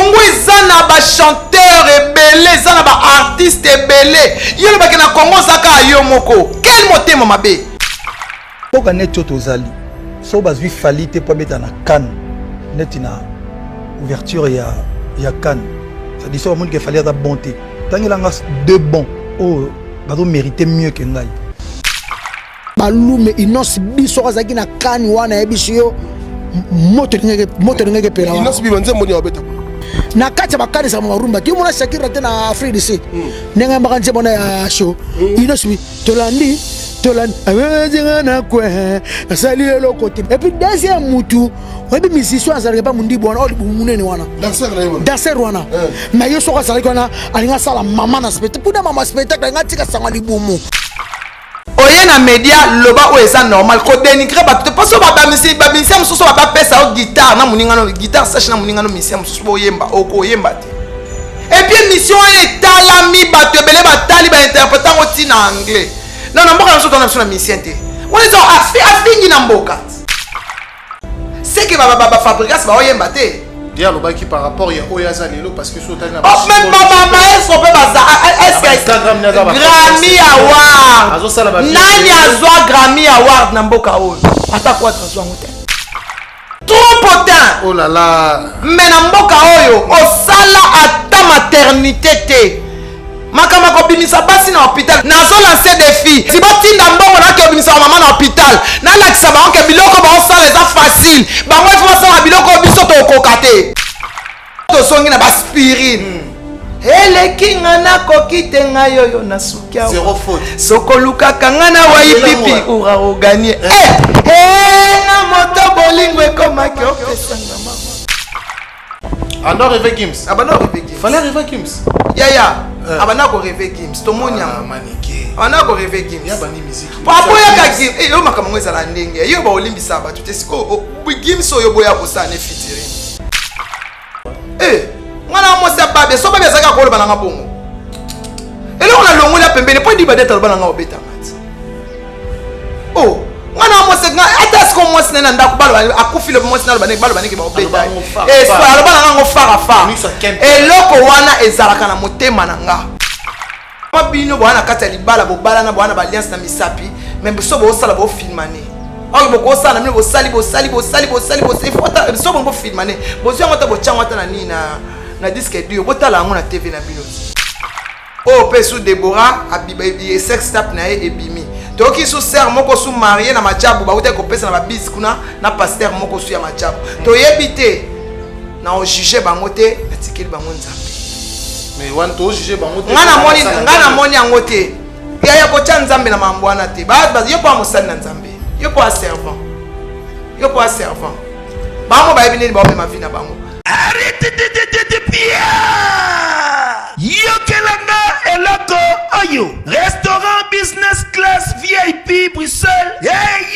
Congo ezana ba chanteur ebele, ezana ba artiste ebele. Yo ba na Congo saka yo moko. Quel motema mabe? Boka net tozali. So bazwi fali te po mettre na Cannes. Net na ouverture ya Cannes. Ça dit ça monde qu'il fallait être bonté. Tant il a deux bons. Oh, bazo mériter mieux que ngai. Balume inos biso kazaki na Cannes wana ebisio moto ngeke pela. Inos bibanze moni obeta. Na kati bakani sa marumba ti mona Shakira te na Afrique du Sud. Nenga makanze mona ya show. Inos bi Tolandi na kwe sali le côté. Et puis deuxième mutu, webi musicien azalaka pas mundi bona oli munene wana. Danser wana. Na yo soka sali kona alinga sala mama na spectacle. Pour mama spectacle ngatika sanga libumu. Oye na media loba o eza normal ko dénigrer ba te paso ba musicien mususu ba pesa o guitare na muninga no guitare sache na muninga no musicien mususu bo yemba o ko yemba te. Et puis mission est talami ba te bele ba tali ba interprétant o tina anglais. Non non mboka nso tona musicien te. On est en afingi na mboka. C'est que ba fabrikas ba o yemba te. Dia loba qui par rapport ya oyaza lelo parce que so tali na ba. Oh même maman maestro pe baza est Grammy Award. Nani azwa Grammy Award na mboka oyo. Ata kwa azwa ngote. Trop potent. Oh là là. Mais na mboka oyo osala ata maternité te. Makama ko bimisa basi na hôpital. Nazo lancer défi. Si botinda mbongo na ke bimisa mama na hôpital. Na la kisa ba onke biloko ba osala eza facile. Ba moi tu sala biloko biso to kokate. To songi na aspirine. Ele kinga na kokite ngayo yo na sukia. Zéro faute. Sokoluka kangana wa ipipi ura oganie. Na moto bolingo ekoma ki opesanga mama. Ando rêver Gims. Abana rêver Gims. Fallait rêver Gims. Ya. Abana ko rêver Gims. To monya manike. Abana ko rêver Gims. Ya bani musique. Papa ya ka Gims. Yo makambo ezala ndenge. Yo ba olimbisa ba tu te siko Gims oyo boya ko sa ne fitiri. Ngana mo se babe so babe zaka ko lo bana ngabongo. Ele ona longola pembeni po ndi badeta lo bana ngabeta mati. Oh, ngana mo se nga atas ko mo se na ndako balo akufile mo se na lo bana balo bana ke ba obeta. So lo bana ngo fara fa. Eloko wana ezalaka na motema na nga. Mabino bwana kata libala bo bala na bwana ba alliance na misapi, même so bo sala bo filmane. Ayo boko sala mimi bo sali fota so bo filmane. Bo zo ngota bo changota na nini na disque dio bo tala ngo na TV na bino. Oh pesu Deborah abiba sex tap na e bimi. Toki su ser moko su marié na majabu ba uta ko pesa na ba bis kuna na pasteur moko su ya majabu. To yebite na o juger bango te atikeli bango nzambe. Mais wan to juger bango te. Ngana moni angote. Ya ko cha nzambe na mambo ana te. Ba yo pa mosali na nzambe. Yo pa servant. Bango ba ebini ba ma vie na bango. Arrête de Pierre. Yo kelanga eloko oyo. Restaurant business class VIP Bruxelles. Yeah.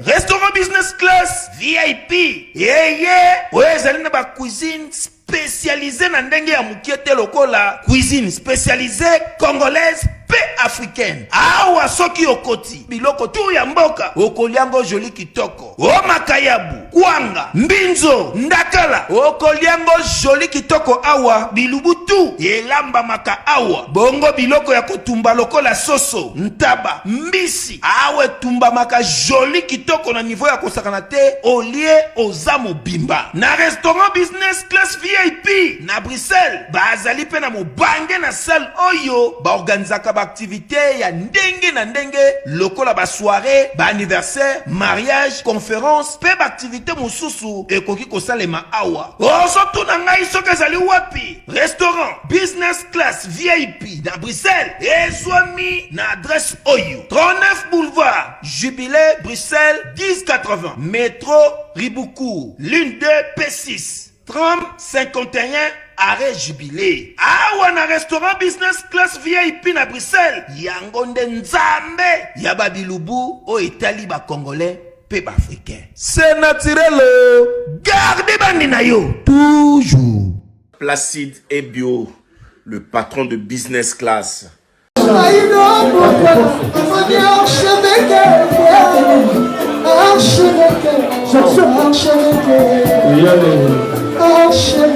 Restaurant business class VIP. Yeah. Ouais, zali na ba cuisine spécialisée na ndenge ya mukiete lokola cuisine spécialisée congolaise pe africaine. Awa soki okoti biloko tu ya mboka okoliango joli kitoko. O makayabu, kwanga, mbinzo, ndakala okoliango joli kitoko awa bilubutu elamba maka awa. Bongo biloko ya kotumba lokola soso, ntaba, mbisi awe tumba maka joli kitoko na niveau ya kosakana te olie ozamo bimba. Na restaurant business class VIP na Bruxelles bazali pe na mobange na salle oyo ba organizaka ba activité ya ndenge na ndenge lokola ba soirée, ba anniversaire, mariage, conférence, pe ba activité mususu ekoki kosalema awa. Oso tuna ngai soka zali wapi? Restaurant business class VIP na Bruxelles ezwami na adresse oyo 39 boulevard Jubilé Bruxelles 1080 métro Riboucourt l'une 2 P6 30 51 arrêt Jubilé. Awa na restaurant business class VIP na Bruxelles yango nde nzambe ya babilubu o Italie ba congolais pe ba africain. C'est naturel. Gardez bandi na yo toujours. Placide et Bio, le patron de business class. Archevêque.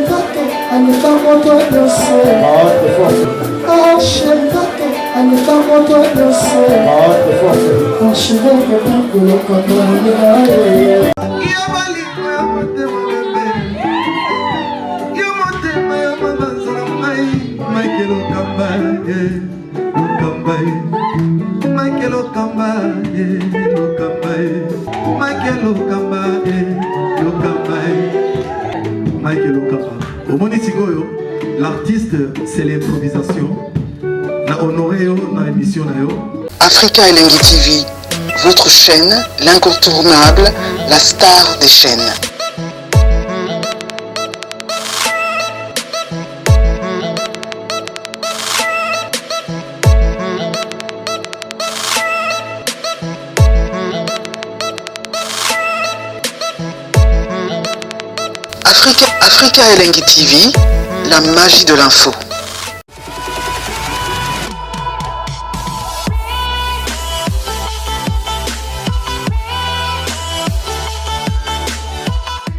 L'artiste, c'est l'improvisation. Na honoré dans l'émission. Africa Elengi TV, votre chaîne, l'incontournable, la star des chaînes. Africa Elengi TV, la magie de l'info.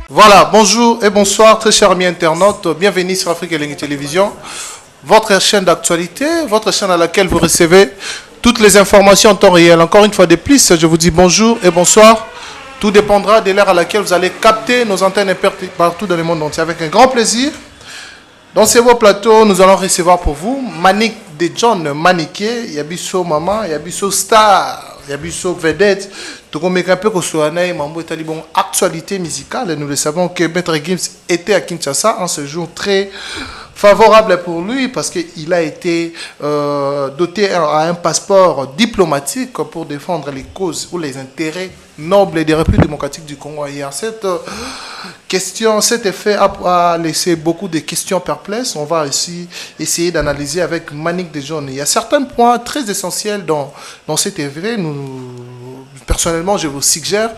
Voilà, bonjour et bonsoir très chers amis internautes, bienvenue sur Africa Elengi Télévision, votre chaîne d'actualité, votre chaîne à laquelle vous recevez toutes les informations en temps réel. Encore une fois de plus, je vous dis bonjour et bonsoir. Tout dépendra de l'heure à laquelle vous allez capter nos antennes partout dans le monde entier. Avec un grand plaisir, dans ce beau plateau, nous allons recevoir pour vous Manick de John Maniké, Yabiso Maman, Yabiso Star, Yabiso Vedette. Donc on met un peu que ce soit une actualité musicale. Et nous le savons que Maître Gims était à Kinshasa en ce jour très favorable pour lui parce qu'il a été doté à un passeport diplomatique pour défendre les causes ou les intérêts nobles des Républiques démocratiques du Congo. Et cette question, cet effet a laissé beaucoup de questions perplexes. On va aussi essayer d'analyser avec Manick de John. Il y a certains points très essentiels dans cet effet. Personnellement, je vous suggère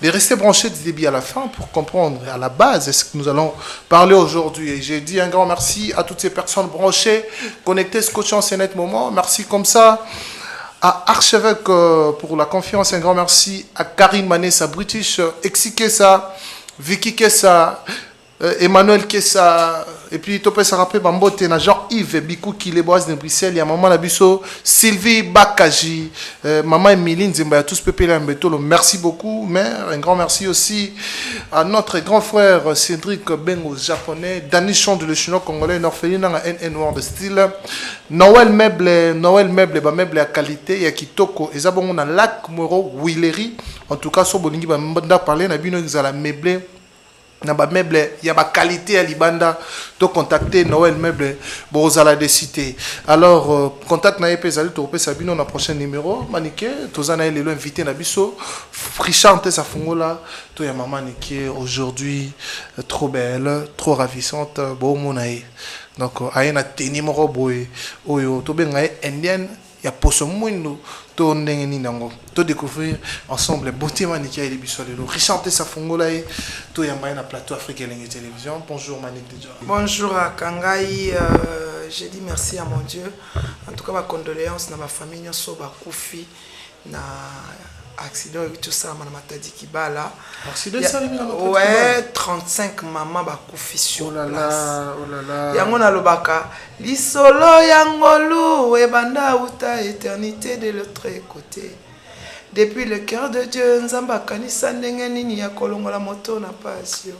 de rester branchés du début à la fin pour comprendre à la base ce que nous allons parler aujourd'hui. Et j'ai dit un grand merci à toutes ces personnes branchées, connectées, scotchées en ce net moment. Merci comme ça à Archevêque pour la confiance. Un grand merci à Karine Manessa, British, Exi Kessa, Vicky Kessa, Emmanuel Kessa, et puis Topé Sarapé Bambote, Jean-Yves Bikou qui les boise de Bruxelles, il y a Maman Labisso, Sylvie Bakaji, Maman Emiline Zimba, tous Pépé Lambetolo, merci beaucoup. Mais un grand merci aussi à notre grand frère Cédric Bengo japonais, Dani Chond le chinois congolais, Norphéline dans NN Noir de style, Noël Meuble, meuble à qualité, il y a Kitoko, et ça bon on a Lac Moro, Willery, en tout cas, sur Bolingi, Banda parler, on a bien qu'ils allaient meubler. Il y a ma qualité à Libanda. Donc contacter Noël Meuble Bozala de cité. Alors contact na EP Zali Toropé Sabino na prochain numéro Maniké tozana ele lo invité na biso Frichante sa fungola to ya maman Niké aujourd'hui trop belle, trop ravissante bo monae. Donc ayena teni moko boy oyo to benga indienne ya poso mwindu to ndenge ni nango to découvrir ensemble beauté Maniké et les bisolelo Richante sa fungola to ya na plateau Africa Elengi Télévision. Bonjour Manick de John. Bonjour à Kangai, j'ai dit merci à mon Dieu. En tout cas ma condoléance na ma famille nyoso ba kufi na accident et tout ça na matadi kibala. Accident ça ouais 35 maman ba kufi sur oh là là, oh là là. Yango na lobaka lisolo yangolu e banda uta éternité de l'autre côté. Depuis le cœur de Dieu, Nzamba kanisa ndenge nini ya kolongola moto na passion.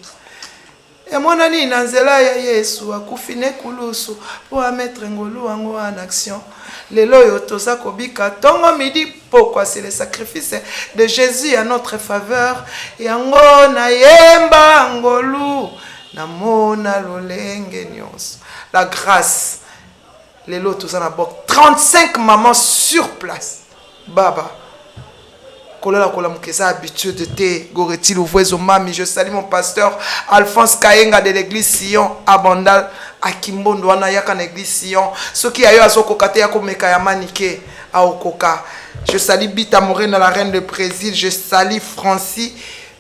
Et mon ani nanzela ya Yesu akufine kulusu pour mettre ngolu wango en action. Lelo yo toza kobika tongo midi pourquoi c'est le sacrifice de Jésus à notre faveur. Yango na yemba ngolu na mona lolenge nyos. La grâce. Lelo toza na bok 35 mamans sur place. Baba. Kola mukeza habitué de te Goreti Louvrezo Mami. Je salue mon pasteur Alphonse Kayenga de l'église Sion Abandal à Kimbondo wana yaka na église Sion. Ceux qui ayo azokoka te yako meka ya Maniké a okoka. Je salue Bita Morena la reine de Brésil. Je salue Francis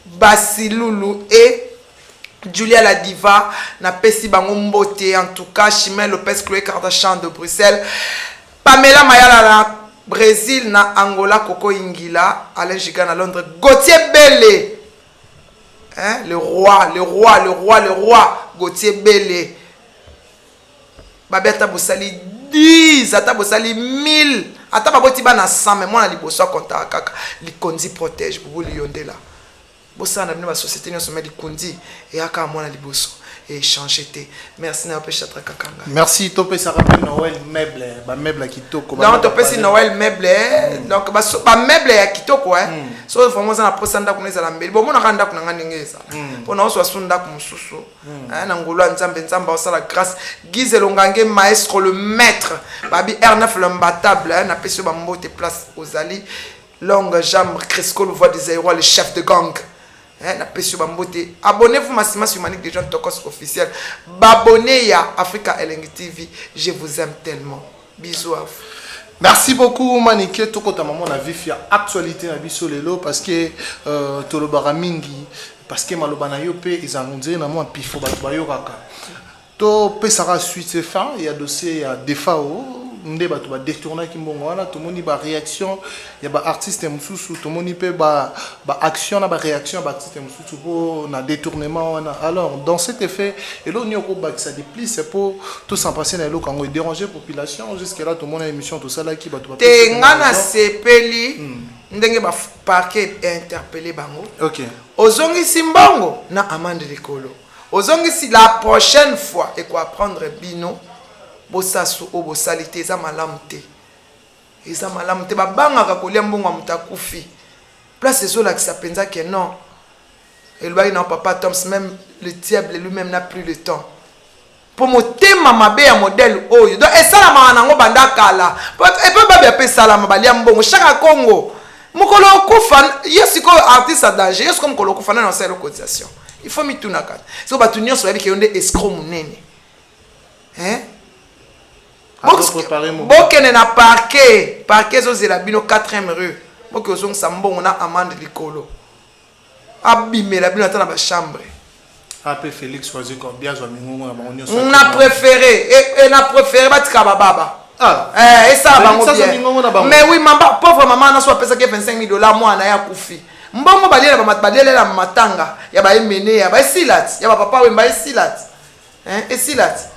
Basiloulou et Julia la diva na pesi bango mbote. En tout cas Chimel Lopez Chloé Kardashian de Bruxelles. Pamela Mayala la Brésil na Angola Coco Ingila, Alain Gigan à Londres, Gauthier Bellé, hein? le roi, Gauthier Bellé, babe ata bosali 10 ata bosali 1000 ata baboti bana 100 mais mwana liboso akontaka kaka likondi protège pour liyondela bosana bino ba société nyonso me likondi eyaka mwana liboso et changer. Merci na pe chatra kakanga. Merci topé ça rappelle Noël meuble ba meuble kitoko. Donc topé si Noël meuble donc ba meuble ya kitoko so vraiment ça na posanda kuneza la mbeli. Bon mona kanda kunanga ndengeza. Pona oso asunda kumususu. Na ngolo nzambe nzamba osala grâce Guise Longange maestro le maître. Babi R9 l'imbattable na pe so ba mbote place Ozali longue jambe Cresco le voix des aérois le chef de gang. Abonnez-vous massivement sur Manique des gens Tokos officiel. Abonnez à Africa LNG TV. Je vous aime tellement. Bisous à vous. Merci beaucoup Manique. Toko ta maman la vie fia actualité na biso lelo parce que tolobara mingi parce que malobana yo pe izangondire na mo pifo ba yo kaka. To pe sera suite c'est fin, il y a dossier il y a défaut. Ndé ba to ba détourner ki mbongo wana to moni ba réaction ya ba artiste mususu to moni pe ba action na ba réaction ba artiste mususu po na détournement wana. Alors dans cet effet et là nyoko ba ça dit plus c'est pour tout s'en passer na lo kango déranger population jusqu'à là tout monde émission tout ça là qui ba to ba te ngana sepeli ndenge ba parquet interpeller bango. OK. Ozongi simbongo na amande likolo. Ozongi si la prochaine fois et quoi prendre bino bosasu o bosalite za malamte eza malamte babanga ka kolia mbongo mutakufi place zo la qui s'apenza que non et lui non papa Toms même le diable lui-même n'a plus le temps pour motema mabe ya modèle oyo donc et ça la manango banda kala et peut pas bien ça la mabalia mbongo chaque Congo mukolo kufa yesiko artiste à danger yesiko mukolo kufa na sa cotisation il faut mituna kala so batunyo so yali ke yonde escroc munene hein. Bokene na parquet zo zela bino 4e rue. Boke ozong sambongo na amande likolo. Abimela bino atana ba chambre. Après Félix choisi comme bien zo mingongo na bango nyonso. On a préféré et na préféré batika baba. Ah. Et ça bango bien. Mais oui maman pauvre maman na so pesa ke $25,000 mwana ya kufi. Mbongo balela la matanga ya ba emene ya ba silat ya ba papa we ba silat. Hein esilat.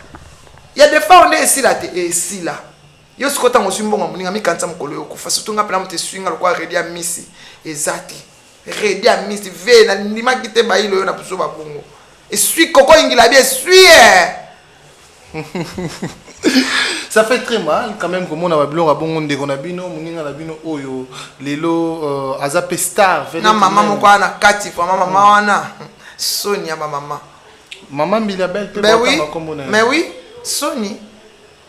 Il y a des fois on est ici là et ici là. Yo ce côté on suit bon on mi kanta mukolo yo kufa surtout nga pela mte swinga lo kwa ready a misi exactly ready a misi ve na ndima kite ba ilo yo na puso ba bongo et suis koko ingila bien suis ça fait très mal quand même comme on a blonga bongo ndeko na bino muninga na bino oyo lelo azape star na mama moko na kati fa mama wana Sonia maman Bilabel pe ba mais oui Sony.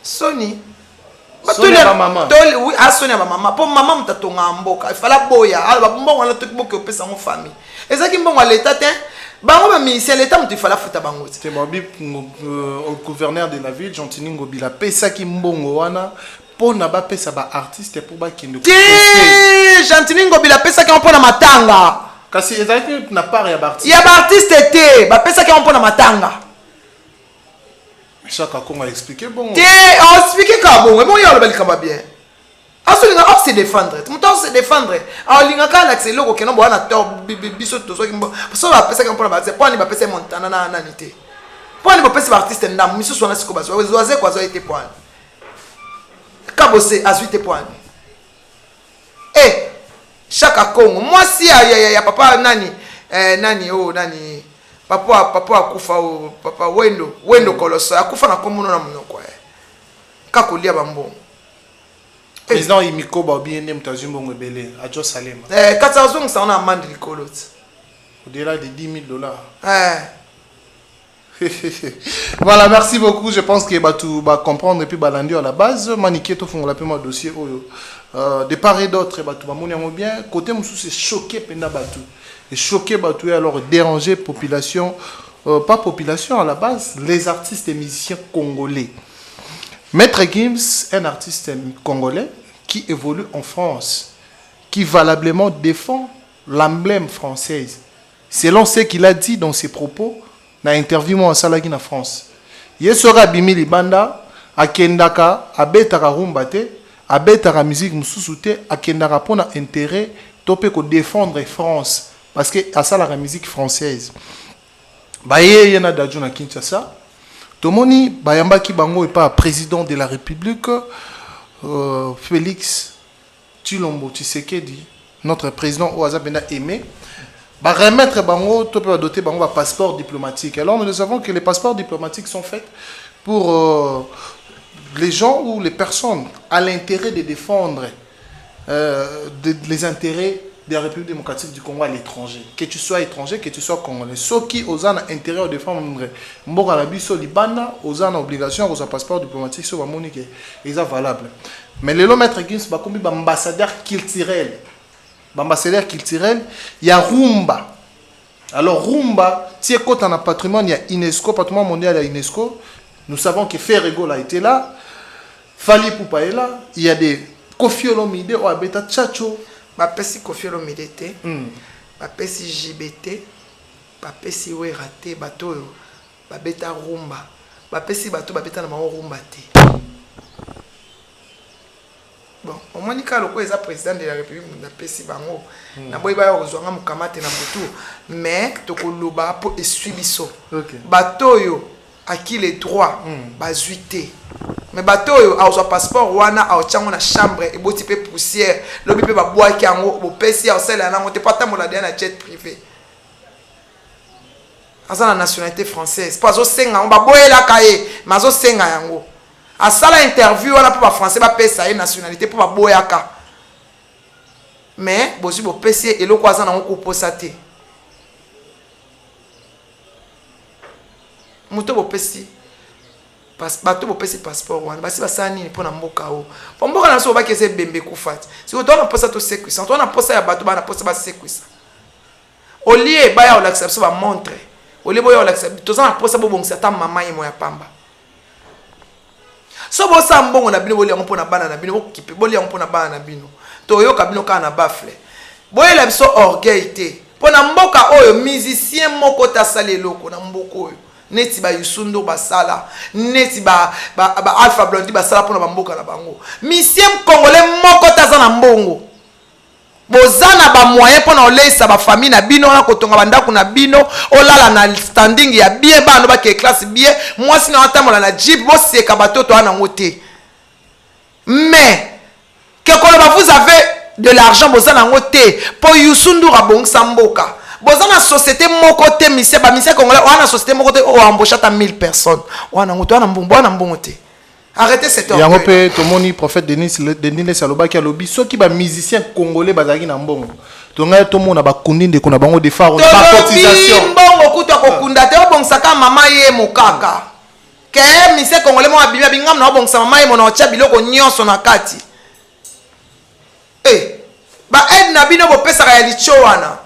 Sony ba maman. Oui, a Sony ba maman. Pour maman mtatonga mboka. Il fallait boya. Alors ba mbongo la tuki boka opesa mo famille. Ezaki mbongo l'état te. Bango ba ministère l'état mtu fala futa bango. C'est babi au gouverneur de la ville Gentini Ngobila pesa ki mbongo wana po na ba pesa ba artiste pour ba kendo. Gentini Ngobila pesa ki on pona matanga. Kasi ezaki na part ya ba artiste. Ya ba artiste te, ba pesa ki on pona matanga. Chaque Congo a expliqué bon. On explique comment bon, mais moi il y a bien. Absolument, on se défendre. Tout le temps se défendre. Alors l'inga kala c'est logo que non bon na tort biso to so kimbo. Parce que la personne qui prend base, pour ni ba pesa montana na nanité. Pour ni ba pesa artiste ndam, miso so na siko bazo. Oaze kwa zo été point. Kabose azuite point. Eh, chaque Congo, moi si ya papa nani nani Papa akufa o papa wendo koloso akufa na komuno na munoko kakolia bambo président Imiko ba bien nem tazumbo ngebele ajo salema katazong sa na amande likolo au-delà de $10,000 voilà merci beaucoup je pense que tout va comprendre et puis balandi à la base maniquer to fongola pe mo dossier oyo de part et d'autre tout va moni bien côté musu c'est choqué penda batu et choqué batu alors déranger population pas population à la base les artistes et musiciens congolais. Maître Gims, un artiste congolais qui évolue en France, qui valablement défend l'emblème française selon ce qu'il a dit dans ses propos dans l'interview en Salagui en France. Il sera bimi libanda akendaka abetaka rumba te abetaka musique mususu te akendaka pona intérêt topé ko défendre France parce que à ça la musique française. Baye yana daju na Kinshasa Tomoni Bayambaki Bango est pas président de la République. Félix Tshilombo Tshisekedi, notre président Ouazabena aimé, va remettre Bango, tout peut doter Bango un passeport diplomatique. Alors nous savons que les passeports diplomatiques sont faits pour les gens ou les personnes à l'intérêt de défendre les intérêts de la République démocratique du Congo à l'étranger. Que tu sois étranger, que tu sois congolais. Ceux qui ont intérêt à défendre Mboka Nabiso Libana, ont obligation à un passeport diplomatique sur Monique est valable. Mais le maître Gims Bakombi, ambassadeur culturel. Ambassadeur culturel, il y a Rumba. Alors Rumba, si écoute dans un patrimoine, il y a UNESCO, patrimoine mondial à UNESCO. Nous savons que Ferrego a été là, Fali Poupa est là, il y a des Kofi Olomide ou Abeta Tchacho. Bapesi Kofi Olomide te, bapesi JBT, bapesi Werate, bato babeta Rumba, bapesi bato babeta na mao Rumba te. Bon, au moins nika loko eza président de la République bapesi bango, na boy ba kozwanga mukamate na butu, mais tokoloba po eswibiso. Bato yo à qui les droits bazuité. Mais bateau a un passeport wana a ochango na chambre et boti pe poussière lobi pe ba bois ki ango bo pesi a sel na ngote pas tamola de na jet privé. Asa la nationalité française. Pas zo senga on ba boyela kaye mazo senga yango. A sala interview wana pour ba français ba pesa e nationalité pour ba boyaka. Mais bosi bo pesi eloko asa na ngo posate. Muto bo pesi bato bopesi passeport wana basi basani pour na mboka o po mboka na so ba kese bembe kufati si on doit posa to sécurité on a posa ya bato ba na posa ba sécurité olie ba ya olakisa so ba montre olie bo ya olakisa to za na posa bo bongisa ta mama yemo ya pamba so bo sa mbongo na bino bolia mpo na bana na bino bokipe bolia mpo na bana na bino to yo ka bino ka na bafle boyela biso orgueil te po na mboka oyo musicien moko ta sale loko na mboka oyo neti ba Yusundo basala neti ba Alpha Blondy basala pour na mboka na bango misiem congolais moko taza na mbongo bozana ba moyen pour na oleisa ba famille na bino na kotonga bandako na bino olala na standing ya bien bano ba ke classe bien moi sina atamola na jeep bo seka batoto ana ngote mais que quand vous avez de l'argent bozana ngote pour Yusundo rabongsa mboka bozana société moko te mise ba mise congolais wana société moko te o embauché ta 1000 personnes wana ngoto wana mbongo te arrêtez cette heure yango pe tomoni prophète Denis Saloba ki alobi soki ba musicien congolais bazaki na mbongo tonga tomona ba kundinde kuna bango de phare ba cotisation mbongo kuta kokunda te obonsaka mama ye mokaka ke mise congolais mo abimia bingam na obongsa mama ye mona ocha biloko nyonso na kati ba aide na bino bo pesa ya licho wana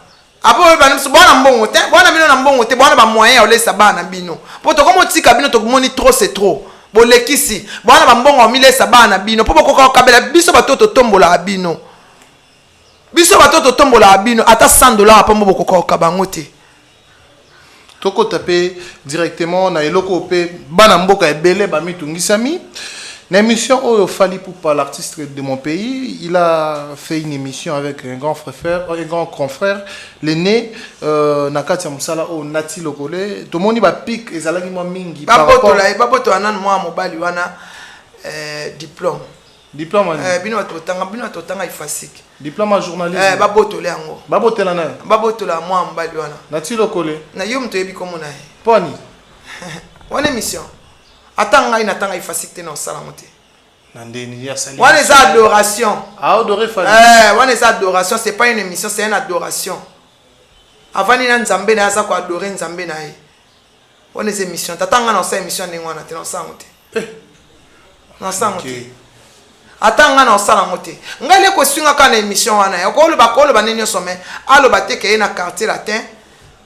apo bana mbongo te bana bino na mbongo te bana ba moyen olesa bana bino poto comme tika bino to moni trop c'est trop bolekisi bana ba mbongo omilesa bana bino po bokoka kabela biso batoto tombola bino ata $100 po bokoka kabango te toko taper directement na eloko pe bana mboka ebele ba mitungisami. L'émission où Fali Poupa, l'artiste de mon pays, il a fait une émission avec un grand confrère, l'aîné Nakatia Moussala au Nati Lokole. Tout le monde va pique et ça l'a dit moi mingi. Baboto anan moi mobali wana diplôme. Diplôme. Bino totanga ifasik. Diplôme en journalisme. Baboto le yango. Baboto la na. Baboto la moi mobali wana. Nati Lokole. Na yom to yebi komo na. Poni. Wana émission. Attends, il attend, il facilite non salamote. On les adoration. Adorer Fali. On les adoration, c'est pas une émission, c'est une adoration. Avant il y a Nzambe na ça quoi adorer Nzambe na. On les émissions. T'attends dans cette émission ni wana te non salamote. Non salamote. Attends dans salamote. Ngale ko swinga ka na émission wana. Ko lo ba nini sommet. Alo ba te ke na quartier latin.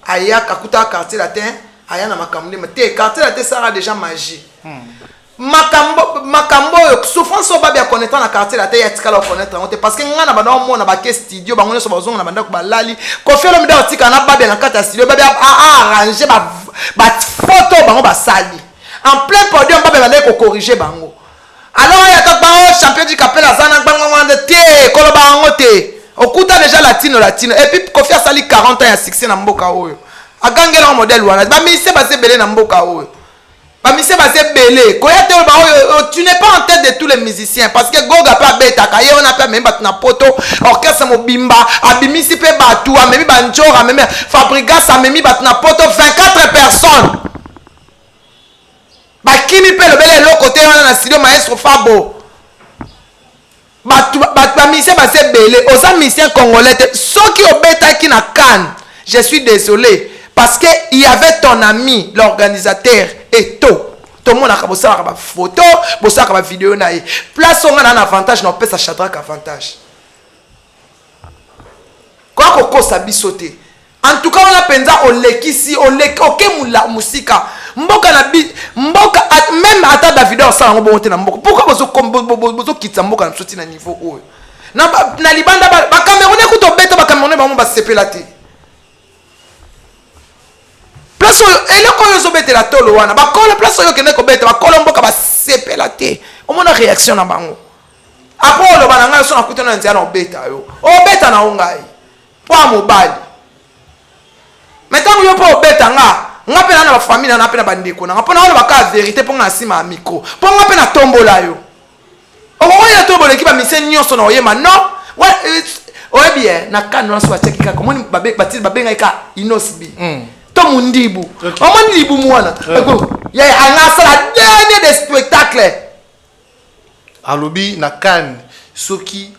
Aya kakuta quartier latin. Aya na makambo te quartier latin ça a déjà magie. Makambo souffrance oba bien connaître na quartier la tête ya tikala connaître parce que ngana bana mona ba ke studio bango so bazonga na banda ko balali ko felo mda tika na ba bien na kata studio ba arranger ba photo bango ba sali en plein podium ba banda ko corriger bango alors ya ta bango champion du capella zana bango wande te ko lo bango te okuta déjà latino et puis Kofi sali 40 ans ya succès na mboka oyo agangela modèle wana ba mise ba se belé na mboka oyo Bamisien basé belé. Tu n'es pas en tête de tous les musiciens. Parce que Goga pas bêta. Kaye on a pas même batna poto. Orchestre Mobimba. Abimisi pe batou. Amemi banjor. Amemi Fabrigas. Amemi batna poto. 24 personnes. Bakimi pe le belé l'autre côté. On a studio maestro Fabo. Bamisien basé belé. Aux musiciens congolais. Ceux qui ont bêta qui n'a canne. Je suis désolé. Parce qu'il y avait ton ami, l'organisateur, et tout. Tout le monde a une photo, une vidéo. Place on a un avantage, on peut s'acheter un avantage. Quoi qu'on s'habille sauter. En tout cas, on a pensé au lekisi, au la musique. Mboka na bi, mboka même à ta vidéo ça on monter na mboka. Pourquoi vous quitter mboka na sauter na niveau haut. Na libanda ba Camerounais ko to beto ba Camerounais ba mo ba sepelate. Place eloko yo zobete la tolo wana ba kola place yo kene ko bete ba kola mboka ba sepelate. O mona réaction na bango. Après lo bananga so na kutana nzia na obeta yo. Obeta na ongai. Po mobile. Maintenant yo po obeta nga pe na ba famille na pe na bandeko na po na lo ba ka vérité po nga sima micro. Po nga pe na tombola yo. O mo ya tombola ki ba mise nyonso na oyema non. Oye bien na kanu na so acheki ka komoni batil babenga ka inosbi. To mundibu. O mundibu mwana. Ya anga la dernier des spectacles. Alobi na Cannes soki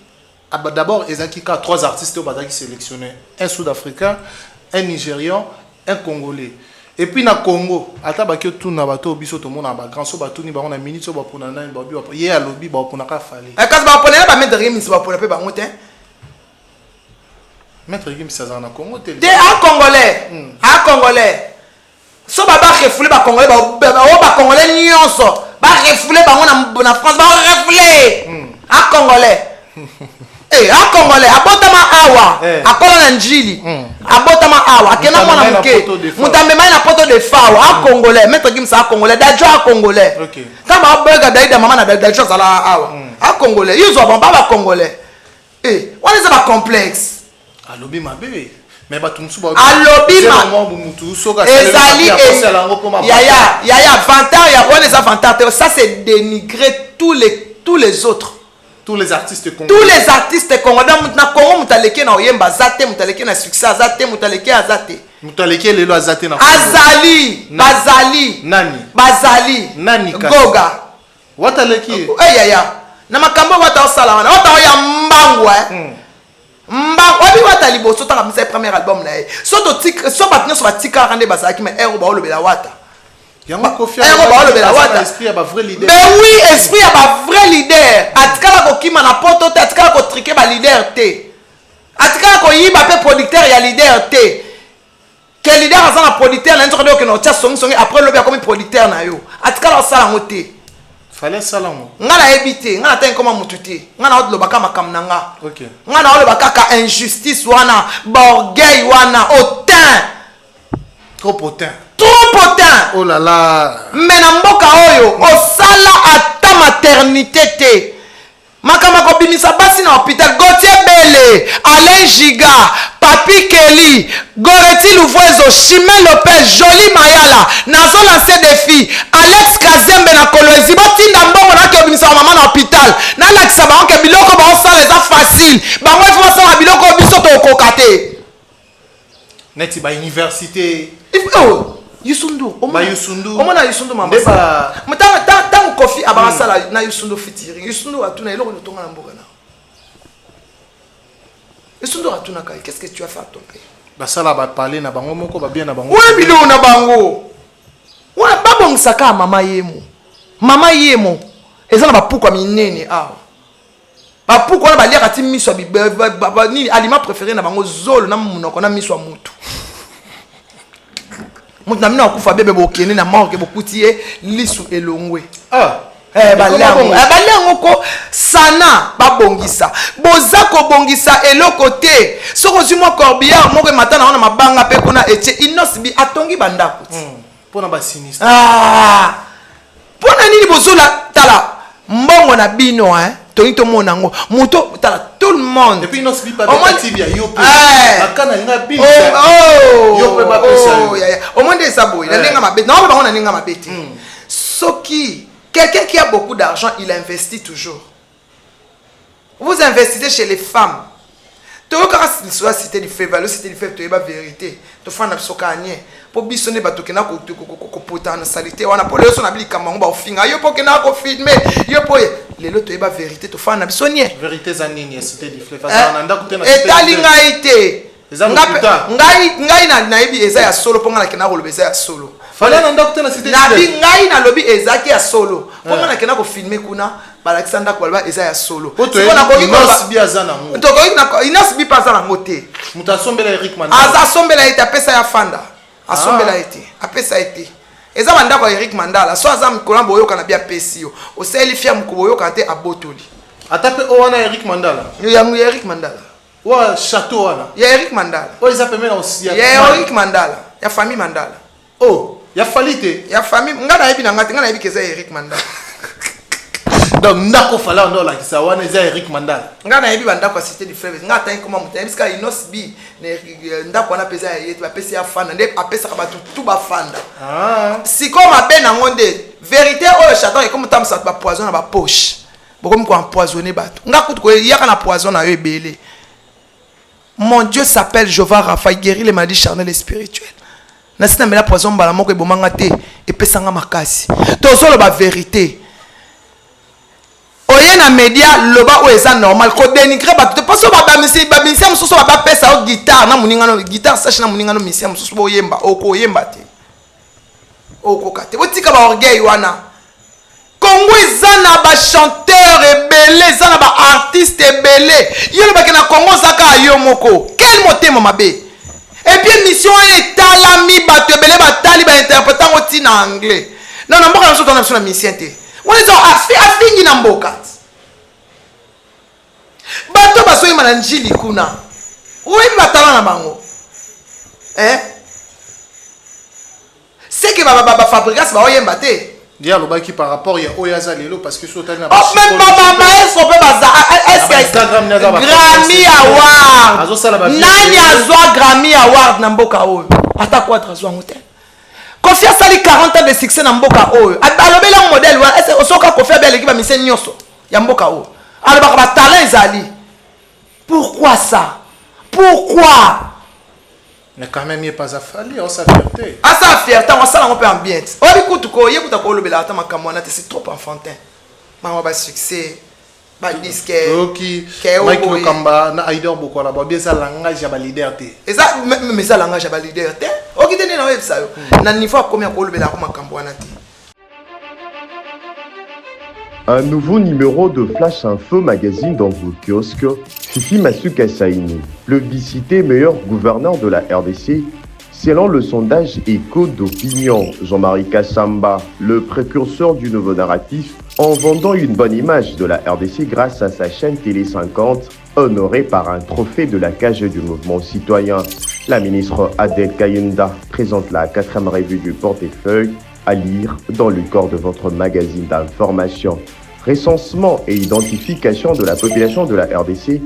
d'abord ezaki ka 3 artistes au bazaki sélectionnés, un sud-africain, un nigérian, un congolais. Et puis na Congo, ata baki tout na bato biso to mona ba grand so bato ni ba on a minute so ba pona na ba bi ba ye alobi ba pona ka fali. E kas ba pona ba mettre remis ba pona pe ba ngote. Mettre remis ça na Congo te. Te un congolais. Un congolais. So ba refoulé ba congolais ba congolais nyonso. Ba refoulé ba na France ba refoulé. Un congolais. Eh, un congolais, abotama awa, akola na njili, abotama awa, akena mwana muke, mutambema na poto de fao, un congolais, maître Gimsa un congolais, dajo un congolais. Kama abega daida mama na dajo sala awa, un congolais, yuzo baba congolais. Eh, what is a complexe? Alobi ma bébé. Mais ba tumsu ba. Alobi ma. Ezali yaya vantar ya on les avantages, ça c'est dénigrer tous les autres. Tous les artistes congolais. Tous les artistes congolais. Na Congo mutaleke na oyemba zate, mutaleke na succès azate, mutaleke azate. Mutaleke lelo azate na. Azali, Bazali. Nani? Bazali. Nani kasi? Goga. Wataleki. Ya. Na makambo wata osala wana. Wata oya mbangu mbangu. Wabi wata liboso tanga misa premier album na ye. So to tik, so batnyo so batika rande bazaki mais ero ba olobela wata. Yango kofia esprit à vrai leader. Mais oui, esprit à vrai leader. Atikala ko kima na poto te, atikala ko triquer ba leader te. Atikala ko yiba pe producteur ya leader te. Que leader azana producteur na nzoko ke no tia songi après lobi comme producteur na yo. Atikala sala ngote. Fallait salamo. Ngana ebité, ngana tan comme mututi. Ngana odlo baka makam nanga. OK. Ngana odlo baka ka injustice wana, borgueil wana, autant. Trop potin. Trop potin. Oh là là. Mais na mboka oyo osala ata maternité te. Makama ko bimisa basi na hôpital Gauthier Bele, Alain Giga, Papi Kelly, Goreti Louvoiso, Chimel Lopez, Jolie Mayala, nazo lancer défi, Alex Kazembe na Kolwezi, botinda mbongo na ke bimisa maman na hôpital. Na lakisa ba onke biloko ba osala eza facile. Ba ngwe fwa sala biloko biso to kokate. Neti ba université. Oh, Yusundu. Ba Yusundu. Omona Yusundu mamba. Deba. Tant Kofi abasala na Yusundu featuring. Yusundu atuna eloko notonga na mboka na. Yusundu atuna kai. Qu'est-ce que tu as fait à ton pays? Ba sala ba parler na bango moko ba bien na bango. Ouais bilo na bango. Ouais babong saka mama yemo. Mama yemo. Ezana ba pourquoi minene ah. Ba pourquoi na ba liaka ti miso ba ni aliment préféré na bango zolo na munoko na miso mutu. Mutu na mina okufa bebe bokene na morgue bokutie lisu elongwe. Balengo ko sana babongisa. Boza ko bongisa eloko te. Soko zimo corbillard moko matana na mabanga pe kuna etie inosbi atongi bandako. Pona ba sinistre. Pona nini bozola tala mbongo na bino Tonito monango muto tala tout le monde. Et puis non c'est pas tibia yo pe. Akana nga binza. Yo pe ba pesa. Au monde ça boy. Na nenga mabete. Na ba on na nenga mabete. quelqu'un qui a beaucoup d'argent, il investit toujours. Vous investissez chez les femmes. Tu as cité du fait, cité du fait, tu as la vérité. Tu fais un absocagné. Pour bisonner, tu as une salité. On a pour les gens qui ont filmé. Yo pour qu'ils n'ont filmé. Yo pour les autres, tu as la vérité. Tu fais un absonnier. Vérité zanini, cité du fait. Et ta lingaïté. Ngai na ibi eza ya solo ponga na kena ko lobeza ya solo. Fallait nanda kutena cité. Na bi ngai na lobi ezaki ya solo. Ponga na kena ko filmer kuna balakisanda ko balba eza ya solo. Siko ko inos bi azana ngo. To ko na inos bi pasana ngote. Muta sombela Eric Mandala. Aza sombela ite apesa ya fanda. Asombela ite. Apesa ite. Eza banda ko Eric Mandala. So aza mkolambo yoka na bia pesio. Oseli fia mkubo yoka te abotoli. Atape o wana Eric Mandala. Yo yangu Eric Mandala. Wa château wana. Ya Eric Mandala. O ils appellent aussi ya. Ya Eric Mandala. Ya famille Mandala. Oh, ya falite. Ya famille ngana yebi na ngati ngana yebi keza Eric Mandala. Donc ndako fala ndo la kisa wana za Eric Mandala. Ngana yebi banda kwa cité du fleuve. Ngata tan comment muta biska inos bi ndako wana pesa yetu ba pesa ya fanda nde apesa ka batu tout ba fanda. Si comme a ben ngonde vérité o château comme tam sa ba poison na ba poche. Bokom ko empoisonner batu. Ngakutu ko yaka na poison na yo ebele. Mon Dieu s'appelle Jéhovah Rapha, il guérit les maladies charnelles et spirituelles. Nasina mela poison bala moko ebomanga te epesanga makasi. Tozolo ba vérité. Oye na média loba o eza normal ko dénigrer ba te paso ba misi mususu ba pesa o guitare na muningano guitare sache na muningano misi mususu bo yemba oko yemba te. Oko kate. Botika ba orgueil wana. Congo ezana ba chanteur ebele ezana ba artiste ebele yelo ba kena Congo zaka yo moko quel motema mabe et puis mission etalami ba tebele ba tali ba interpréter ngoti na anglais non na mboka naso tona na mission te on est afingi na mboka bato baso yima na njili kuna oyi batala na bango c'est que ba fabrikas ba oyemba te. Dia lo baki par rapport ya oyaza lelo parce que sur tali na oh même maman est-ce peut est-ce Grammy Award nani azwa Grammy Award na mboka oyo ata quoi azwa ngote Confiance ali 40 ans de succès na mboka oyo alobela modèle wa est-ce osoka Kofi abel ekiba mise nyoso ya mboka oyo alobaka ba talent ezali pourquoi ça pourquoi. Mais quand même, il n'est pas affalé, on sa fierté. Ah, sa fierté, on s'en peut ambiance. Oh, écoute, c'est trop enfantin. Maman, bah, succès, bah, disque. Ok. Mike Lokamba, na aider beaucoup là-bas. Bien ça, langage, j'ai leader. Et ça, mais ça, langage, j'ai leader. Ok, t'es né dans le ça. N'a niveau à combien pour le béla comme un camboanati. Un nouveau numéro de Flash Info Magazine dans vos kiosques. Fifi Masuka Saini, plébiscité meilleur gouverneur de la RDC, selon le sondage Écho d'opinion. Jean-Marie Kassamba, le précurseur du nouveau narratif, en vendant une bonne image de la RDC grâce à sa chaîne Télé 50, honorée par un trophée de la cage du mouvement citoyen. La ministre Adel Kayenda présente la 4e revue du portefeuille à lire dans le corps de votre magazine d'information. Recensement et identification de la population de la RDC,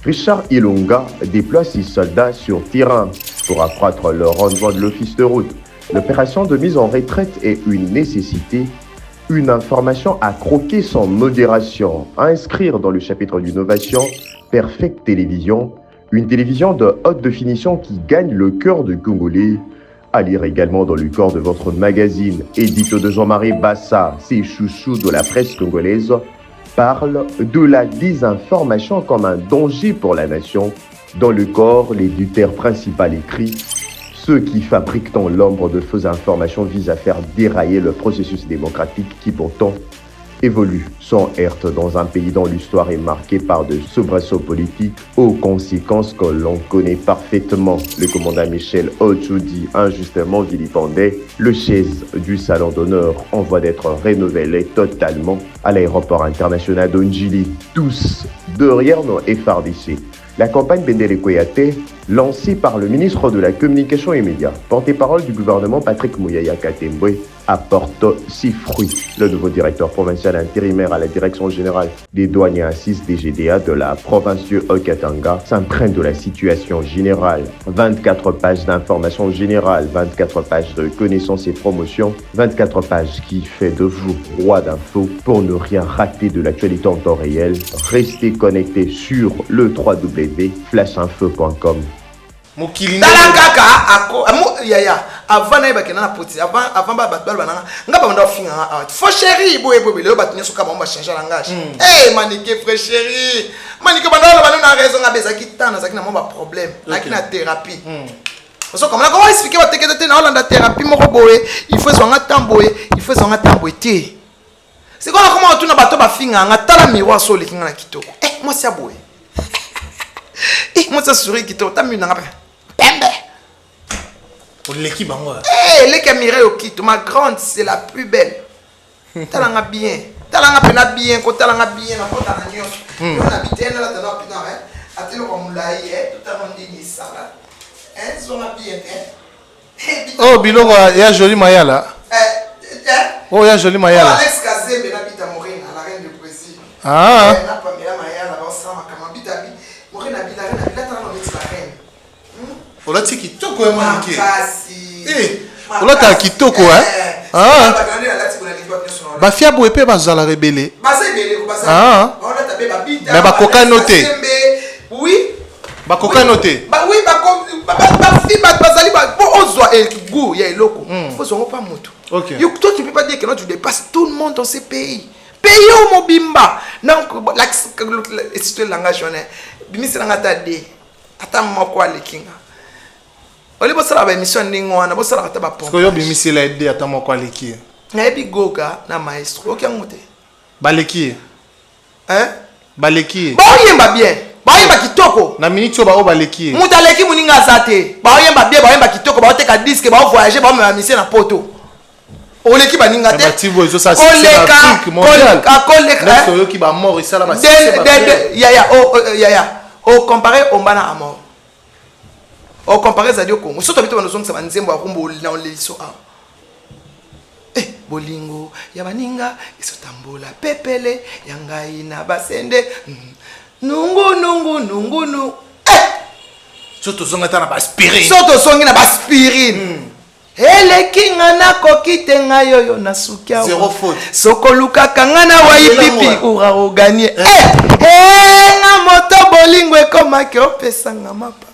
Richard Ilunga déploie 6 soldats sur terrain pour accroître le rendement de l'office de route. L'opération de mise en retraite est une nécessité, une information à croquer sans modération, à inscrire dans le chapitre d'innovation, Perfect Télévision, une télévision de haute définition qui gagne le cœur du Congolais. À lire également dans le corps de votre magazine, édito de Jean-Marie Bassa, ses chouchous de la presse congolaise, parle de la désinformation comme un danger pour la nation. Dans le corps, l'éditeur principal écrit « Ceux qui fabriquent dans l'ombre de fausses informations visent à faire dérailler le processus démocratique qui pourtant évolue sans heurte dans un pays dont l'histoire est marquée par de soubresauts politiques aux conséquences que l'on connaît parfaitement. Le commandant Michel Ochoudi, injustement vilipendé, le chaise du salon d'honneur en voie d'être rénové totalement à l'aéroport international d'Onjili. Tous derrière nos FRDC. La campagne Bendele Koyate, lancée par le ministre de la Communication et Médias, porte-parole du gouvernement Patrick Mouyaya Katembwe, apporte ses fruits. Le nouveau directeur provincial intérimaire à la direction générale des douanes et assises DGDA de la province du Haut-Katanga s'imprègne de la situation générale. 24 pages d'informations générales, 24 pages de connaissances et promotions, 24 pages qui fait de vous roi d'infos pour ne rien rater de l'actualité en temps réel. Restez connectés sur le www.flashinfo.com. Tala kaka yaya avant na ibaki na poti avant ba batbal bananga ngaba ndo finga fo chéri boye le batnya suka ba changer langage manike frère chéri manike bandalo bana na raison ngabeza kitana zakina mo ba problème nakina thérapie so comme là comment expliquer ba tekete na Hollande thérapie moko boye il faut zonga tamboye té c'est quoi comment tu na bato ba finga nga tala miroir so likinga na kitoko moi c'est boye moi ça souris kitoko tamina ngaba pembe. L'équipe en moi. Les caméras au kit, ma grande, c'est la plus belle. Talanga bien. Talanga pena bien, ko talanga bien, na kota na nyos. On habite na la tana pina atelo ko mulai tout à monde ni sala. Sont bien Oh biloko ya joli mayala. Oh ya joli mayala. Alex Kazembe na bita Morena, la reine du Brésil. Ah. Na Pamela mayala ba sama kama bita bi. Morena bita na tana no la reine. Ola ti kitoko ya manike. Eh, ola ta kitoko ah. Ba fia bo epe ba zala rebelle. Ba se bele ko ba sa. Ah. Ola ta be ba bita. Mais ba koka noté. Oui. Ba koka noté. Ba oui ba fi ba zali ba ozwa el goût ya eloko. Faut zongo pas moto. OK. Toi tu peux pas dire que non tu dépasses tout le monde dans ces pays. Pays au mobimba. Donc c'est le langage on est. Bimisi nga ta de. Ata mako alekinga. Oli bosala ba émission ndingo wana bosala kata ba pompe. Parce que yo bimisi la aide ata moko aleki. Na ebi goga na maestro okiangote. Baleki. Baleki. Ba oyemba bien. Ba oyemba kitoko. Na minute ba o baleki. Muta leki muninga zate. Ba oyemba bien, ba oyemba kitoko, ba oteka disque, ba voyager, ba me mission na poto. Oleki ba ninga te. Ba tivo ezo ça c'est Afrique mondiale. Koleka. Yo ki ba mort ça la ba. Ya. O comparé au bana à mort. O comparé za dio Congo. Surtout bito banozongisa banzembo ya kumbo na oliso a. Bolingo ya baninga isotambola pepele yangai na basende. Nungu. Surtout zonga ta na ba aspirine. Surtout zonga na ba aspirine. Ele kinga na kokite nga yoyo na sukia. Zéro faute. Sokoluka kanga na waipipi ura oganye. Na moto bolingo ekoma ke opesa nga mapa.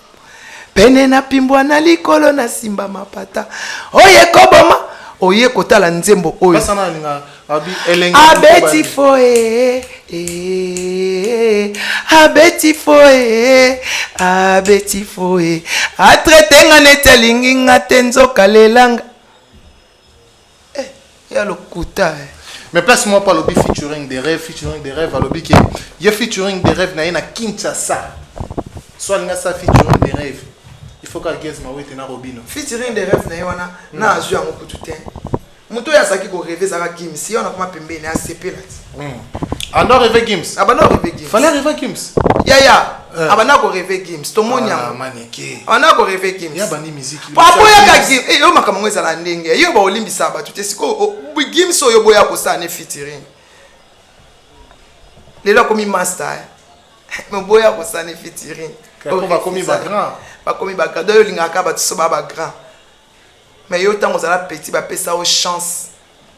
Pene na pimbwa na likolo na simba mapata. Oye koboma, oye kotala nzembo oye. Basana ninga abi elenge. Abeti foe. Atretenga netelingi ngatenzo kalelanga. Ya lokuta Mais place-moi pas lobby featuring des rêves, à lobby qui y a featuring des rêves na Kinshasa. Soit nga ça featuring des rêves. Il faut qu'elle guesse ma wete na Robino. Featuring des rêves na yona na azu yango kututin. Muto ya saki ko rêver za Gims. Si on a kuma pembeni a CP là. Ando rêver Gims. Abana rêver Gims. Fallait rêver Gims. Ya. Abana ko rêver Gims. To monya. Maneke. On a ko rêver Gims. Ya bani musique. Papa ya ka Gims. Yo makamwe za la ndenge. Yo ba olimbisa ba tu te siko Gims oyo boya ko sa ne featuring. Lelo komi master. Me boya ko sa ne featuring. On va commis ba grand. Ba komi ba grand. Yo lingaka ba tso ba grand. Mais yo tango za la petit ba pesa au chance.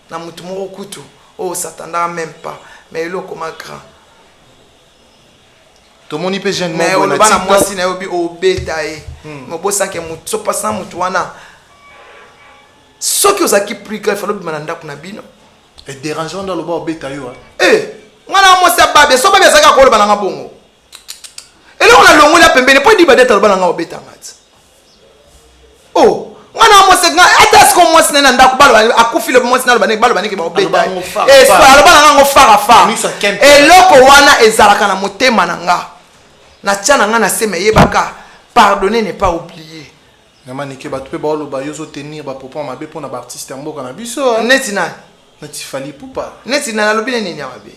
Na mutu moko kutu. Oh s'attendra même pas. Mais yo comme grand. Tout le monde peut jeune mais on va na mwasi na yo bi obeta e. Me bosa ke mutu so pasa mutu wana. Soki ozaki plus grave falo bi mananda kuna bino. Et dérangeant dans le bas obeta yo. Ngana mo sa babe so babe zaka ko balanga bongo. Ele on a longola pembeni po di badeta balanga obeta ngati. Oh, ngana mo se nga ata sko mo sina nda ku balo akufile mo sina balo banike ba obeta. So balanga ngo fara. Eloko wana ezalaka na motema nanga. Na tiana nga na sema yebaka pardonner n'est pas oublier. Namanike ba tupe ba oloba yozo tenir ba popo mabe pona ba artiste mboka na biso. Netina. Neti fali poupa. Netina na lobine nini ya mabe.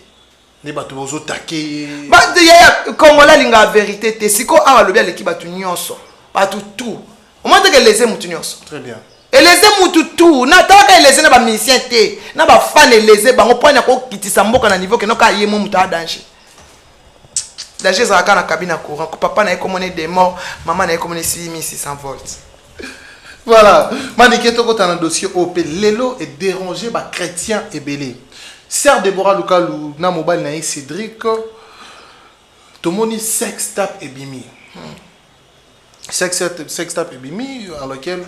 Ne ba to bozo taquer. Ba de ya Congola linga vérité te siko awa lobi aleki batu nyonso. Batu tout. Au moins que les mutu nyonso. Très bien. eleze mutu tout na talaka eleze na bamisien te na bafane eleze bango mpo na kokitisa mboka na niveau kenoka ye mo mutu a danger danger ezalaka na cabine ya courant papa na ye komone des morts mama na ye komone 6600 volts. Voilà, Maniké Tokota dans le dossier OP. Lelo est dérangé par chrétien et belé. Serre Déborah Lukalu, na mobile na Cédric, Tomoni sex tap et bimi. Sex tap et bimi, à laquelle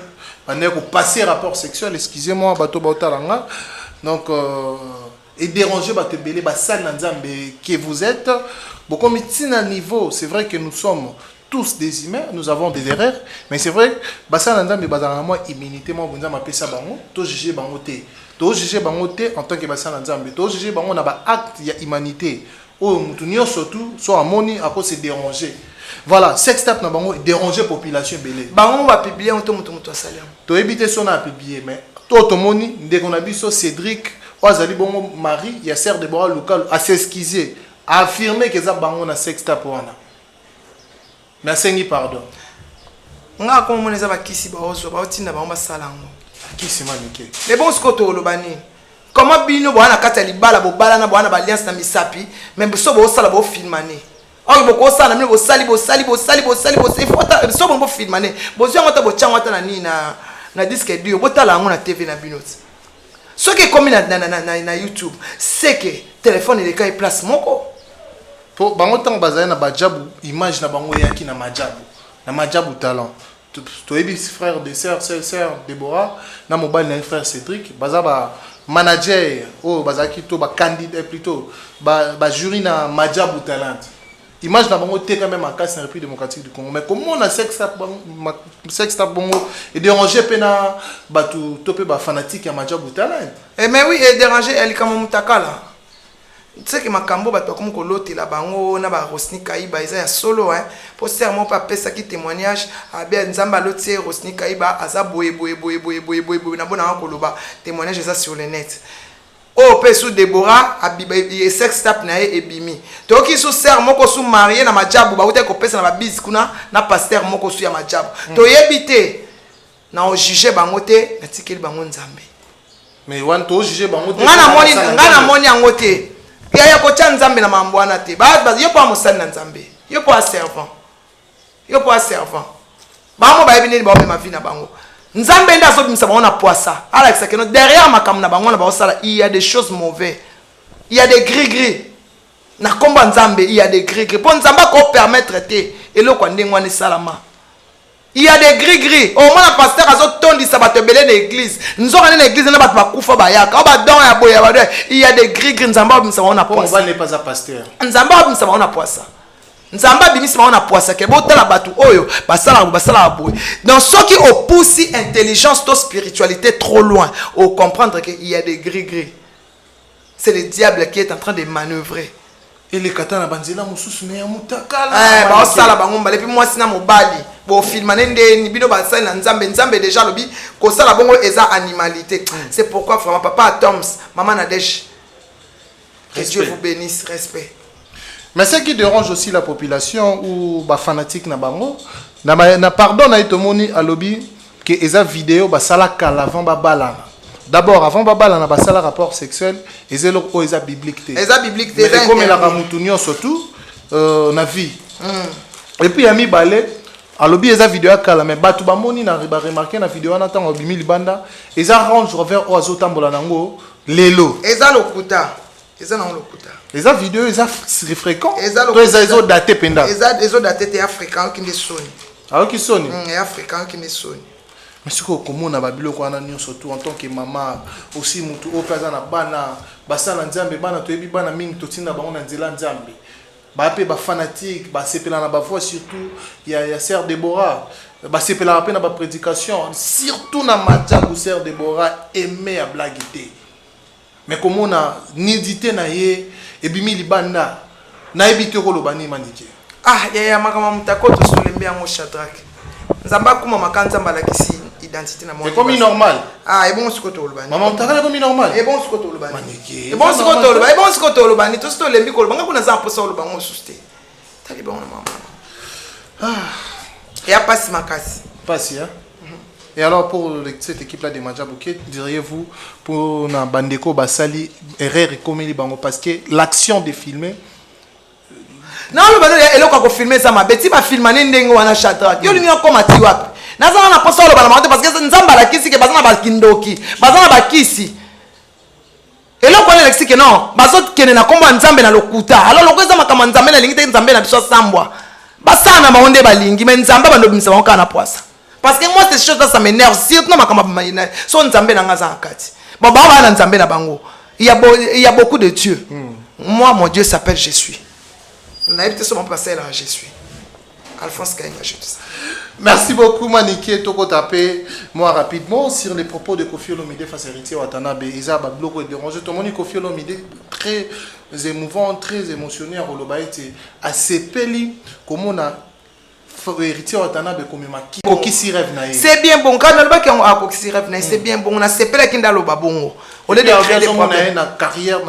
on est passé rapport sexuel, excusez-moi, bateau baotalanga. Donc, est dérangé par te belé, par ça que vous êtes. Bon, comme ici à niveau, c'est vrai que nous sommes tous des humains, nous avons des erreurs, mais c'est vrai, basa nanda me bazana moi immunité moi bonza m'appelle ça bango, to juger bango té, to juger bango té en tant que basa nanda mais to juger bango na ba acte ya humanité. Oh mutunio surtout soit amoni à cause c'est déranger. Voilà, sex tap na bango déranger population belé. Bango va publier on to mutu salam. To éviter son à publier mais to tomoni dès qu'on a vu so Cédric, Oazali bongo Marie, ya Serre Déborah local à s'excuser, à affirmer que ça bango na sex tap wana. Merci, pardon. Nga ko moneza bakisi ba ozo ba otinda ba salango. Kisi manike. Mais bon skoto lobani. Comment bino bwana kata libala bo bala na bwana ba alliance na misapi, même so bo sala bo filmane. On bo sala na bo sali faut so bo filmane. Bo zio ngata bo changwa ta na ni na disque dio bo tala ngo na TV na bino. Ce qui est comme na YouTube, c'est que téléphone il est place moko. Po bango tant bazaya na bajabu image na bango yaki na majabu talent to ebi frère de sœur Déborah na mobile na frère Cédric bazaba manager oh bazaki to ba candidat plutôt ba jury na majabu talent image na bango te quand même en casse na République démocratique du Congo mais comment on a sex tap bango et déranger pena batu topé ba fanatique ya majabu talent mais oui et déranger elle comme mutakala. Tu sais que ma cambo bato comme kolote la bango na ba Rosni Kaiba isa ya solo hein pour serment pas pesa qui témoignage a bien nzamba lotie Rosni Kaiba aza boye na bona koloba témoignage ça sur le net oh pesu Déborah abiba sex tap na e bimi to ki sous serment ko sous marié na majabu ba uta ko pesa na ba biz kuna na pasteur moko sous ya majabu to yebite na o juger bango te na tikeli bango nzambe mais wan to juger bango te ngana moni angote ya kocha nzambe na mambo wana te ba yo pa musali na nzambe yo pa servant bango ba ebini ba ma vie na bango nzambe nda so bimisa bango na poisa ala que no derrière makam na bango na ba sala il y a des choses mauvaises il y a des gris na komba nzambe il y a des gris pour nzamba ko permettre te eloko ndengwa ni salama. Il y a des gris. Au moins, le pasteur a tondi ça va te belé l'église. Nous avons une église, nous avons pas koufa bayaka. Il y a des gris. Nzamba bimisa on a poisa. Pourquoi n'est pas un pasteur? Nzamba bimisa on a poisa. Nzamba bimisa on a poisa. Que bon tala batu oyo basala boy. Dans ceux qui opposent intelligence to spiritualité trop loin, au comprendre qu'il y a des gris. C'est le diable qui est en train de manœuvrer. Et les katana banzela mususu ne mutakala ba osala bango mbale puis moi sina mobali bo filmane nde ni bino ba sala nzambe déjà lobi ko sala bongo eza animalité. C'est pourquoi vraiment papa Toms maman Nadège que Dieu vous bénisse, respect. Mais ce qui dérange aussi la population ou ba fanatique na bango na pardon na itomoni à lobby que eza vidéo ba sala kala avant ba bala. D'abord, avant Babala, on a passé le rapport sexuel, et c'est le biblique. Mais comme il a ramoutounion surtout, on a vu. Et puis, il y a mis balai, à l'objet, il y a une vidéo à mais Batu Bamoni n'a remarqué la vidéo en attendant Bimi Libanda, et ça range vers Oazo Tambola Nango, Lelo. Et ça, l'okuta. Et ça, non, l'okuta. Et ça, vidéo, c'est fréquent. Et ça, l'okuta. daté penda. Et ça, les autres datés, c'est africain qui ne sonne. Ah, qui sonne? Et africain qui ne sonne. Mais ce que comme on babilo ko ananyo surtout en tant que maman aussi mutu okaza na bana basala nzambe bana to yebi bana mingi to tinda ba ona nzela nzambe ba pe ba fanatique ba sepela na ba voix surtout il y a Serre Déborah ba sepela pe na ba prédication surtout na majabu Serre Déborah aimé à blaguer mais comme on a nidité na ye et bimi libanda na ebité ko lobani manike ya makama mutakoto solembe yango Shadrach nzamba kuma makanza mbalakisi identité na moi. C'est comme normal. Ah, et bon ce que tu as maman t'as comme normal. Et bon ce que tu as et bon ce que tu as et bon ce que tu as tout ce que lembi ko banga kuna za posa lo bango suste. Tali bon maman. Ah. Et a passe makasi. Passe hein. Et alors, pour cette équipe-là de Madjabouké, diriez-vous, pour Bandeko Basali, erreur et comédie, parce que l'action de filmer. Non, le bano est là quand filmer ça ma bête. Si ma film ane ndengo wana chatra. Yo lingi comme atiwap. Na ça na poso le bana parce que nzamba la kisi ke bazana ba kindoki. Bazana ba kisi. Et là qu'on est lexi que non, bazot kene na komba nzambe na lokuta. Alors lokoza makama nzambe na lingi te nzambe na biso sambwa. Basana ma onde ba lingi mais nzamba bando bimisa wanka na poisa. Parce que moi ces choses là ça m'énerve surtout makama ba mayina. So nzambe na ngaza akati. Bon ba na nzambe na bango. Il y a beaucoup de dieux. Moi mon Dieu s'appelle je suis. Je suis Alphonse Kainga, je dis ça. Merci beaucoup Maniké Toko Tapé. Moi rapidement sur les propos de Koffi Olomide face à Héritier Watanabe. Isa Babloko et dérangé. Tout le monde Koffi Olomide très émouvant, très émotionné à Rolobaïti. À Sepeli, comme on a Héritier Watanabe comme Maki. Kokisi rêve naïe. C'est bien bon. Quand on a dit Kokisi rêve naïe, c'est bien bon. On a Sepeli qui n'a pas bon. On est dans la carrière,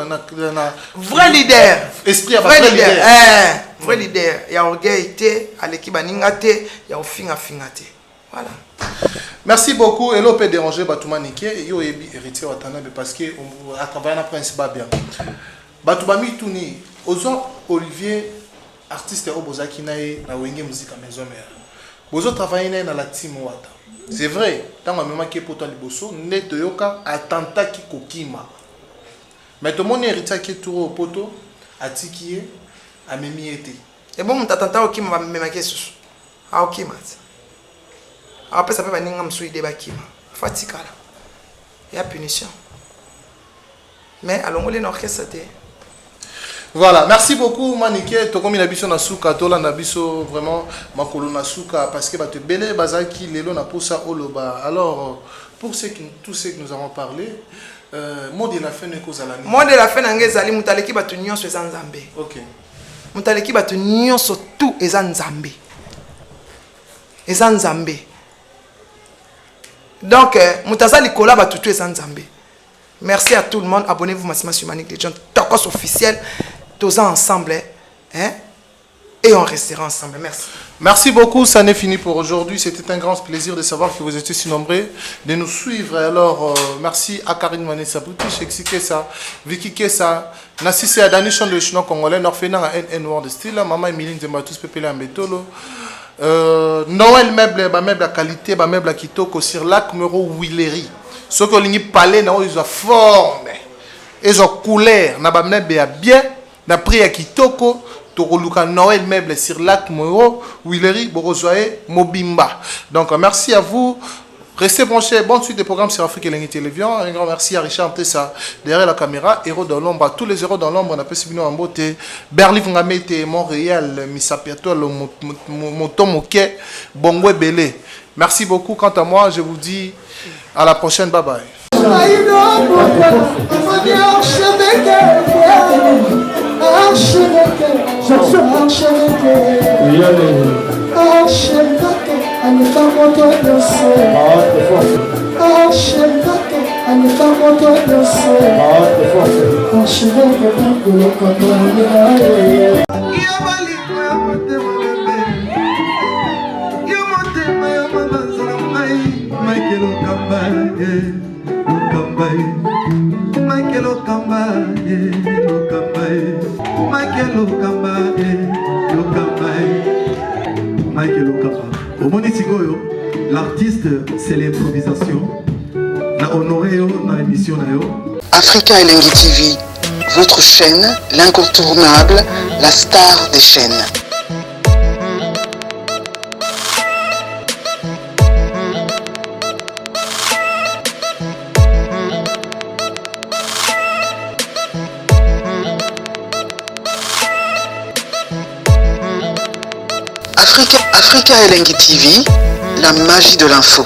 vrai leader. Esprit à vrai leader. Vrai leader. Il y a orgueil, il y a l'équipe Ningate, il y a Ofinga Fingate. Voilà. Merci beaucoup. Et l'on peut déranger Batouma Nike et yo héritier Watanabe parce que à travers la prince bien. Batouma Mitouni, Ozo Olivier, artiste Obozaki nae na wenge musique à maison mère. Bozo travailler dans la team Wata. C'est vrai, tant que maman qui est pour toi liboso, net yoka attentat qui kokima. Mais tout le monde héritier qui est tout au poto, atikié, a memi été. Et bon, mon attentat au kima va me maquer sous. Ah ok mat. Après ça peut venir me souiller des bakima. Fatika là. Il y a punition. Mais allons les orchestre. Voilà, merci beaucoup Maniké. Tokomi nabiso na suka, tola nabiso vraiment makolo na suka parce que bate belé bazaki lelo na posa oloba. Alors pour tous ceux que nous avons parlé, mot de la fin ne cause à la nuit. Mot de la fin ngezali mutaleki batu nyonso eza nzambe. OK. Mutaleki batu nyonso tout eza nzambe. Eza nzambe. Donc mutazali kola batu tout eza nzambe. Merci à tout le monde. Abonnez-vous massivement sur Manic Legend. Tokos officiel. Tous ensemble. Hein? Et on restera ensemble. Merci. Merci beaucoup. Ça n'est fini pour aujourd'hui. C'était un grand plaisir de savoir que vous étiez si nombreux de nous suivre. Alors, merci à Karine Manessa Boutiche, Exi Kessa, Vicky Kessa, Nassisse Adani Chon de Chino Congolais, Norfena à NN World Style, Maman Emiline Zemba tous Pépélé en Bétolo. Noël meuble, meuble à qualité, meuble à Kitoko, sur Lac Mero Willery. Ceux qui ont parlé, ils ont forme, ils ont couleur, ils ont bien, ils ont pris à Kitoko, Toroluka Noël meuble sur Lac Mero Willery, Borozoé, Mobimba. Donc merci à vous. Restez branchés. Bonne suite des programmes sur Afrique Elengi Télévision. Un grand merci à Richard Tessa derrière la caméra. Héros dans l'ombre. À tous les héros dans l'ombre, on appelle Sibino en beauté. Berli Vungamete, Montréal, Misapiato, Motomoke, Bongwe Belé. Merci beaucoup. Quant à moi, je vous dis à la prochaine. Bye bye. L'artiste, c'est l'improvisation. La honoré dans l'émission. Africa Elengi TV, votre chaîne, l'incontournable, la star des chaînes. Africa Elengi TV, la magie de l'info.